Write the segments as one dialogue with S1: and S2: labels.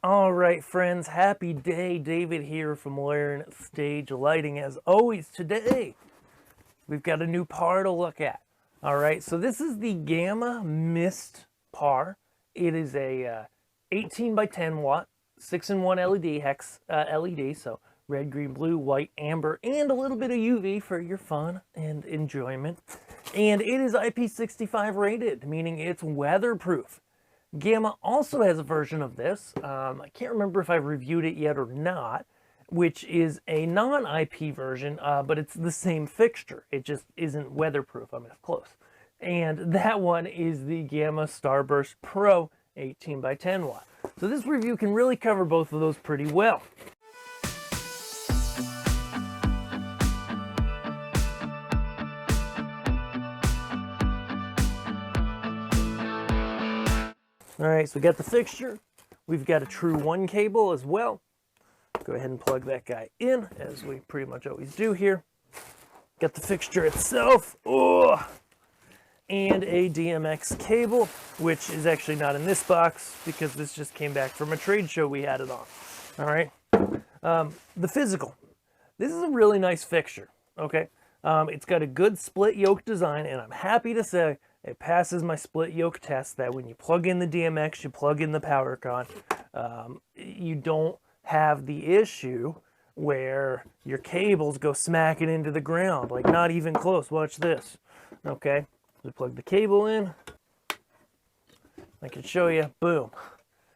S1: All right, friends, happy day. David here from Learn Stage Lighting. As always, today we've got a new par to look at. All right, so this is the Gamma Mist par. It is a 18 by 10 watt, 6-in-1 LED hex LED, so red, green, blue, white, amber, and a little bit of UV for your fun and enjoyment. And it is IP65 rated, meaning it's weatherproof. Gamma also has a version of this. I can't remember if I've reviewed it yet or not, which is a non-IP version, but it's the same fixture. It just isn't weatherproof. I mean, it's close. And that one is the Gamma Starburst Pro 18 by 10 watt. So this review can really cover both of those pretty well. All right, so we got the fixture. We've got a true 1 cable as well. Go ahead and plug that guy in, as we pretty much always do here. Got the fixture itself, and a DMX cable, which is actually not in this box because this just came back from a trade show we had it on. All right, the physical. This is a really nice fixture, okay? It's got a good split yoke design, and I'm happy to say it passes my split yoke test that when you plug in the DMX, you plug in the PowerCon, you don't have the issue where your cables go smacking into the ground, like not even close. Watch this, okay? We plug the cable in. I can show you, boom.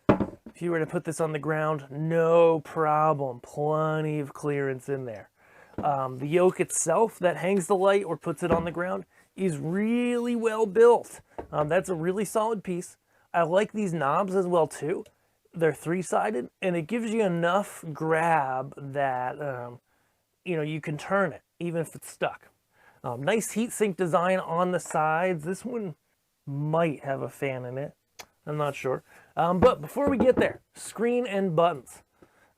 S1: If you were to put this on the ground, no problem, plenty of clearance in there. The yoke itself that hangs the light or puts it on the ground is really well built. That's a really solid piece. I like these knobs as well too. They're 3-sided, and it gives you enough grab that you can turn it even if it's stuck. Nice heatsink design on the sides. This one might have a fan in it. I'm not sure. But before we get there, screen and buttons.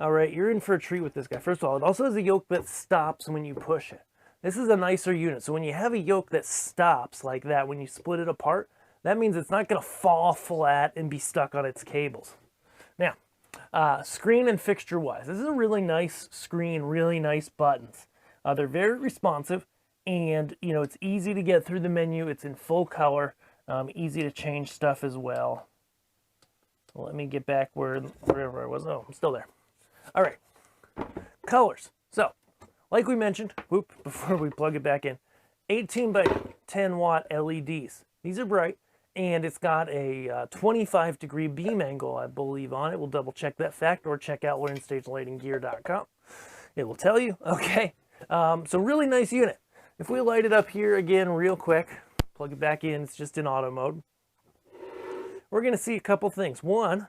S1: All right, you're in for a treat with this guy. First of all, it also has a yoke that stops when you push it. This is a nicer unit. So when you have a yoke that stops like that, when you split it apart, that means it's not going to fall flat and be stuck on its cables. Now, screen and fixture wise, this is a really nice screen, really nice buttons. They're very responsive, and it's easy to get through the menu. It's in full color, easy to change stuff as well. Let me get back wherever I was. Oh, I'm still there. All right, colors. So, like we mentioned, before we plug it back in, 18 by 10 watt LEDs. These are bright, and it's got a 25-degree beam angle, I believe, on it. We'll double check that fact, or check out LearnStageLightingGear.com. It will tell you, okay. So really nice unit. If we light it up here again real quick, plug it back in, it's just in auto mode. We're gonna see a couple things. One,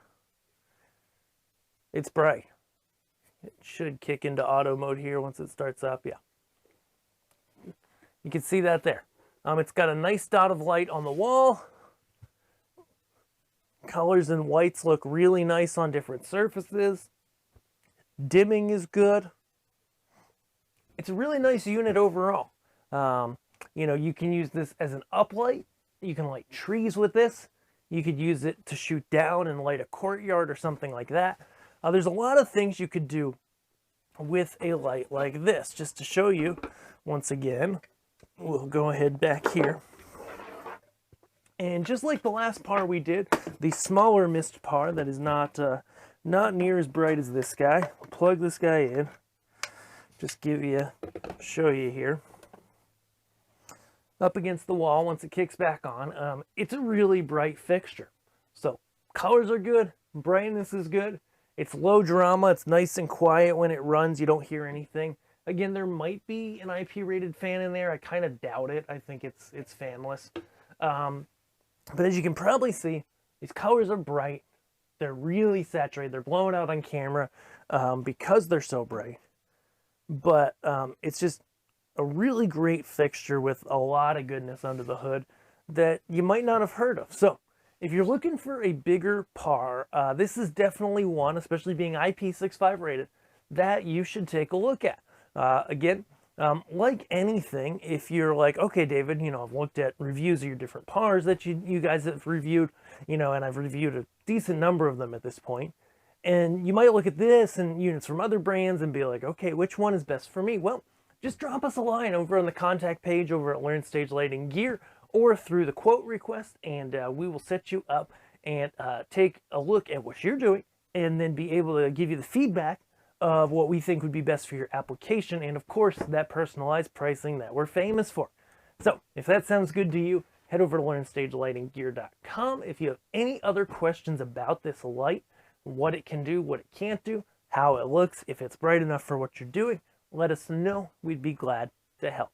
S1: it's bright. It should kick into auto mode here once it starts up, yeah. You can see that there. It's got a nice dot of light on the wall. Colors and whites look really nice on different surfaces. Dimming is good. It's a really nice unit overall. You can use this as an uplight. You can light trees with this. You could use it to shoot down and light a courtyard or something like that. There's a lot of things you could do with a light like this. Just to show you, once again, we'll go ahead back here. And just like the last par we did, the smaller mist par that is not near as bright as this guy. We'll plug this guy in. Just show you here. Up against the wall, once it kicks back on, it's a really bright fixture. So colors are good, brightness is good. It's low drama, it's nice and quiet when it runs, you don't hear anything. Again, there might be an IP rated fan in there. I kind of doubt it. I think it's fanless. But as you can probably see, these colors are bright. They're really saturated. They're blown out on camera because they're so bright. But it's just a really great fixture with a lot of goodness under the hood that you might not have heard of. So if you're looking for a bigger par, this is definitely one, especially being IP65 rated, that you should take a look at. Again, like anything, if you're like, okay, David, I've looked at reviews of your different pars that you guys have reviewed, and I've reviewed a decent number of them at this point, And you might look at this and units from other brands and be like, okay, which one is best for me? Well, just drop us a line over on the contact page over at Learn Stage Lighting Gear or through the quote request, and we will set you up and take a look at what you're doing and then be able to give you the feedback of what we think would be best for your application, and of course that personalized pricing that we're famous for. So if that sounds good to you, head over to LearnStageLightingGear.com. If you have any other questions about this light, what it can do, what it can't do, how it looks, if it's bright enough for what you're doing, let us know. We'd be glad to help.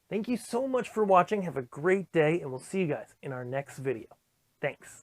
S1: Thank you so much for watching. Have a great day, and we'll see you guys in our next video. Thanks.